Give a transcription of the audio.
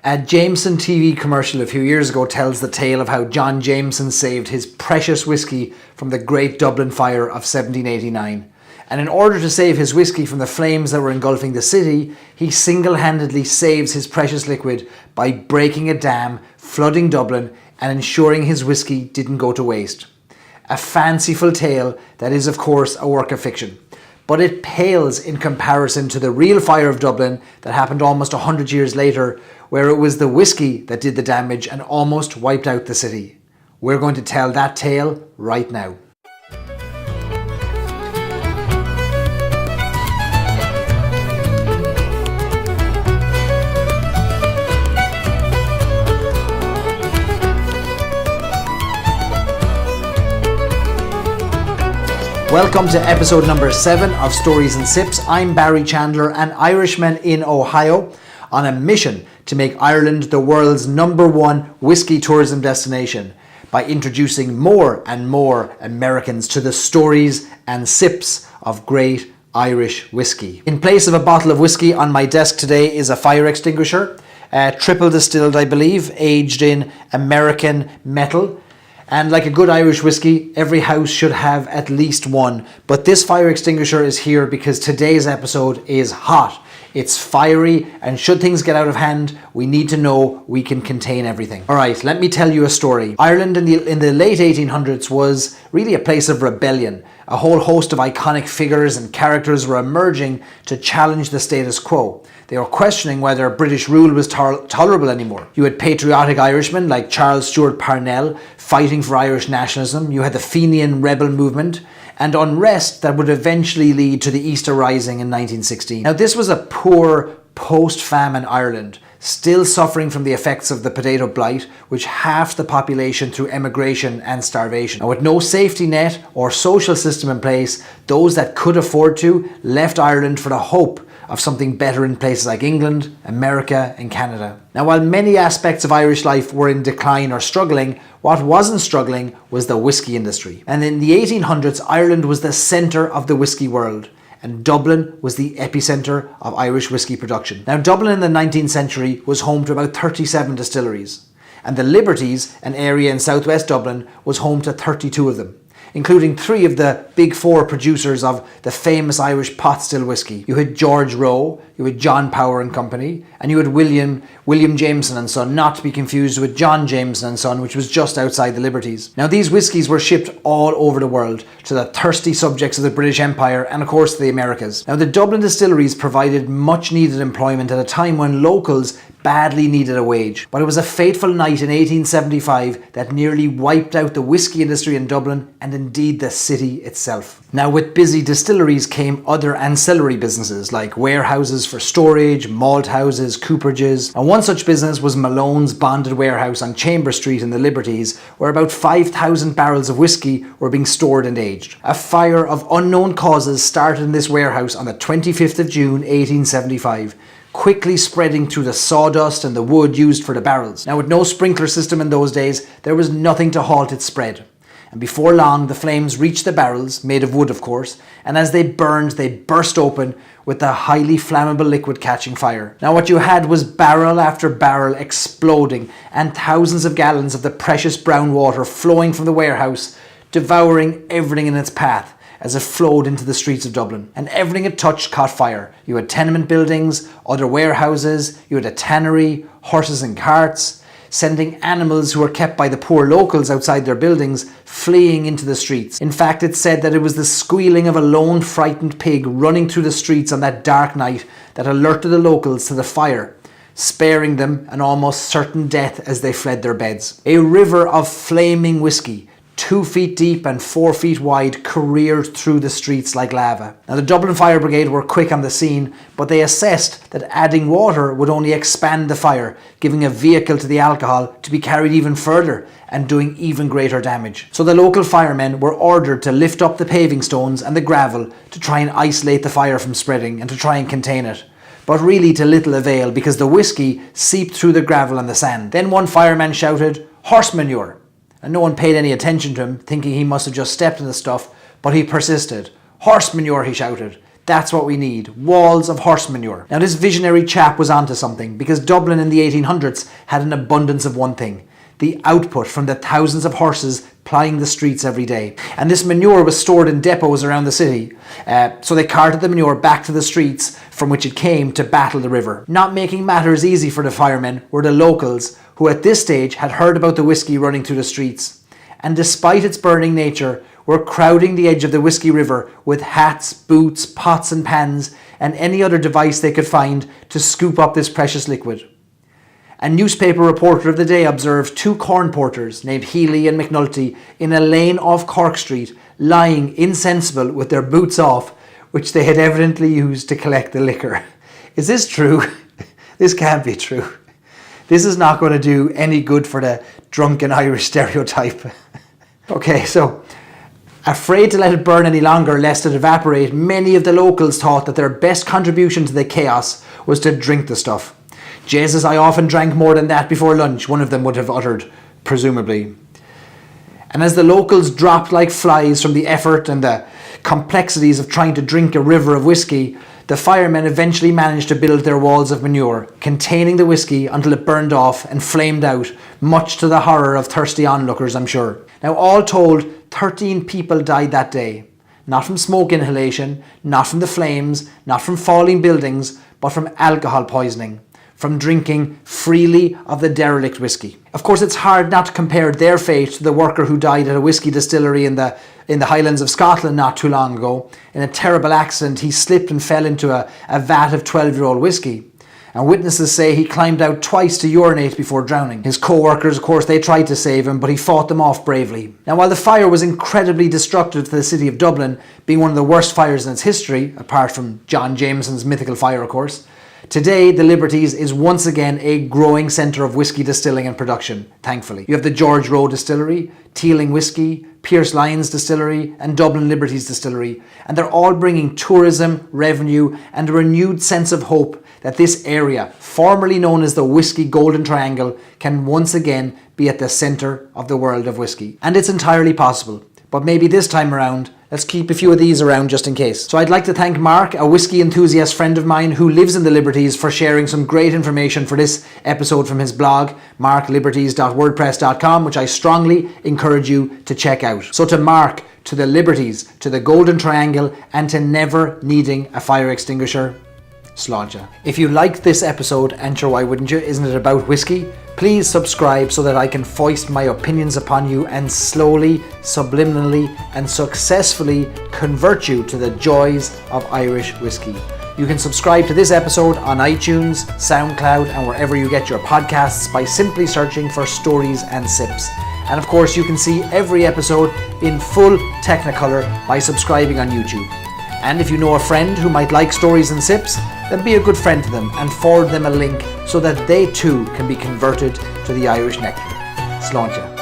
A Jameson TV commercial a few years ago tells the tale of how John Jameson saved his precious whiskey from the Great Dublin Fire of 1789. And in order to save his whiskey from the flames that were engulfing the city, he single-handedly saves his precious liquid by breaking a dam, flooding Dublin, and ensuring his whiskey didn't go to waste. A fanciful tale that is, of course, a work of fiction. But it pales in comparison to the real fire of Dublin that happened almost 100 years later, where it was the whiskey that did the damage and almost wiped out the city. We're going to tell that tale right now. Welcome to episode number 7 of Stories and Sips. I'm Barry Chandler, an Irishman in Ohio, on a mission to make Ireland the world's #1 whiskey tourism destination by introducing more and more Americans to the stories and sips of great Irish whiskey. In place of a bottle of whiskey on my desk today is a fire extinguisher, triple distilled, I believe, aged in American metal. And like a good Irish whiskey, every house should have at least one. But this fire extinguisher is here because today's episode is hot. It's fiery, and should things get out of hand, we need to know we can contain everything. All right, let me tell you a story. Ireland in the late 1800s was really a place of rebellion. A whole host of iconic figures and characters were emerging to challenge the status quo. They were questioning whether British rule was tolerable anymore. You had patriotic Irishmen like Charles Stewart Parnell fighting for Irish nationalism. You had the Fenian rebel movement and unrest that would eventually lead to the Easter Rising in 1916. Now, this was a poor post-famine Ireland, still suffering from the effects of the potato blight, which halved the population through emigration and starvation. Now, with no safety net or social system in place, those that could afford to left Ireland for the hope of something better in places like England, America, and Canada. Now, while many aspects of Irish life were in decline or struggling, what wasn't struggling was the whiskey industry. And in the 1800s, Ireland was the centre of the whiskey world, and Dublin was the epicentre of Irish whiskey production. Now, Dublin in the 19th century was home to about 37 distilleries, and the Liberties, an area in southwest Dublin, was home to 32 of them, including 3 of the big 4 producers of the famous Irish pot still whiskey. You had George Roe, you had John Power and Company, and you had William Jameson and Son, not to be confused with John Jameson and Son, which was just outside the Liberties. Now, these whiskies were shipped all over the world to the thirsty subjects of the British Empire and, of course, the Americas. Now, the Dublin distilleries provided much needed employment at a time when locals badly needed a wage. But it was a fateful night in 1875 that nearly wiped out the whiskey industry in Dublin and indeed the city itself. Now, with busy distilleries came other ancillary businesses like warehouses for storage, malt houses, cooperages. And one such business was Malone's Bonded Warehouse on Chamber Street in the Liberties, where about 5,000 barrels of whiskey were being stored and aged. A fire of unknown causes started in this warehouse on the 25th of June 1875. Quickly spreading through the sawdust and the wood used for the barrels. Now, with no sprinkler system in those days, there was nothing to halt its spread. And before long, the flames reached the barrels, made of wood of course, and as they burned, they burst open with the highly flammable liquid catching fire. Now, what you had was barrel after barrel exploding, and thousands of gallons of the precious brown water flowing from the warehouse, devouring everything in its path as it flowed into the streets of Dublin. And everything it touched caught fire. You had tenement buildings, other warehouses, you had a tannery, horses and carts, sending animals who were kept by the poor locals outside their buildings fleeing into the streets. In fact, it's said that it was the squealing of a lone frightened pig running through the streets on that dark night that alerted the locals to the fire, sparing them an almost certain death as they fled their beds. A river of flaming whiskey, 2 feet deep and 4 feet wide, careered through the streets like lava. Now, the Dublin Fire Brigade were quick on the scene, but they assessed that adding water would only expand the fire, giving a vehicle to the alcohol to be carried even further and doing even greater damage. So the local firemen were ordered to lift up the paving stones and the gravel to try and isolate the fire from spreading and to try and contain it. But really to little avail, because the whiskey seeped through the gravel and the sand. Then one fireman shouted, "Horse manure!" And no one paid any attention to him, thinking he must have just stepped in the stuff, but he persisted. "Horse manure," he shouted. That's what we need. Walls of horse manure. Now this visionary chap was onto something, because Dublin in the 1800s had an abundance of one thing: the output from the thousands of horses plying the streets every day. And this manure was stored in depots around the city. So they carted the manure back to the streets from which it came to battle the river. Not making matters easy for the firemen were the locals, who at this stage had heard about the whiskey running through the streets. And despite its burning nature, were crowding the edge of the Whiskey River with hats, boots, pots and pans, and any other device they could find to scoop up this precious liquid. A newspaper reporter of the day observed 2 corn porters named Healy and McNulty in a lane off Cork Street, lying insensible with their boots off, which they had evidently used to collect the liquor. Is this true? This can't be true. This is not going to do any good for the drunken Irish stereotype. Okay, so afraid to let it burn any longer lest it evaporate, many of the locals thought that their best contribution to the chaos was to drink the stuff. "Jesus, I often drank more than that before lunch," one of them would have uttered, presumably. And as the locals dropped like flies from the effort and the complexities of trying to drink a river of whiskey, the firemen eventually managed to build their walls of manure, containing the whiskey until it burned off and flamed out, much to the horror of thirsty onlookers, I'm sure. Now, all told, 13 people died that day. Not from smoke inhalation, not from the flames, not from falling buildings, but from alcohol poisoning, from drinking freely of the derelict whiskey. Of course, it's hard not to compare their fate to the worker who died at a whiskey distillery in the Highlands of Scotland not too long ago. In a terrible accident, he slipped and fell into a vat of 12-year-old whiskey. And witnesses say he climbed out twice to urinate before drowning. His co-workers, of course, they tried to save him, but he fought them off bravely. Now, while the fire was incredibly destructive to the city of Dublin, being one of the worst fires in its history, apart from John Jameson's mythical fire, of course, today the Liberties is once again a growing centre of whiskey distilling and production, thankfully. You have the George Rowe Distillery, Teeling Whiskey, Pierce Lyons Distillery and Dublin Liberties Distillery, and they're all bringing tourism, revenue and a renewed sense of hope that this area, formerly known as the Whiskey Golden Triangle, can once again be at the centre of the world of whiskey. And it's entirely possible, but maybe this time around, let's keep a few of these around just in case. So I'd like to thank Mark, a whiskey enthusiast friend of mine who lives in the Liberties, for sharing some great information for this episode from his blog, markliberties.wordpress.com, which I strongly encourage you to check out. So to Mark, to the Liberties, to the Golden Triangle, and to never needing a fire extinguisher, Sláinte. If you liked this episode, and sure why wouldn't you, isn't it about whiskey? Please subscribe so that I can foist my opinions upon you and slowly, subliminally and successfully convert you to the joys of Irish whiskey. You can subscribe to this episode on iTunes, SoundCloud and wherever you get your podcasts by simply searching for Stories and Sips. And of course you can see every episode in full Technicolor by subscribing on YouTube. And if you know a friend who might like Stories and Sips, then be a good friend to them and forward them a link so that they too can be converted to the Irish nectar. Sláinte.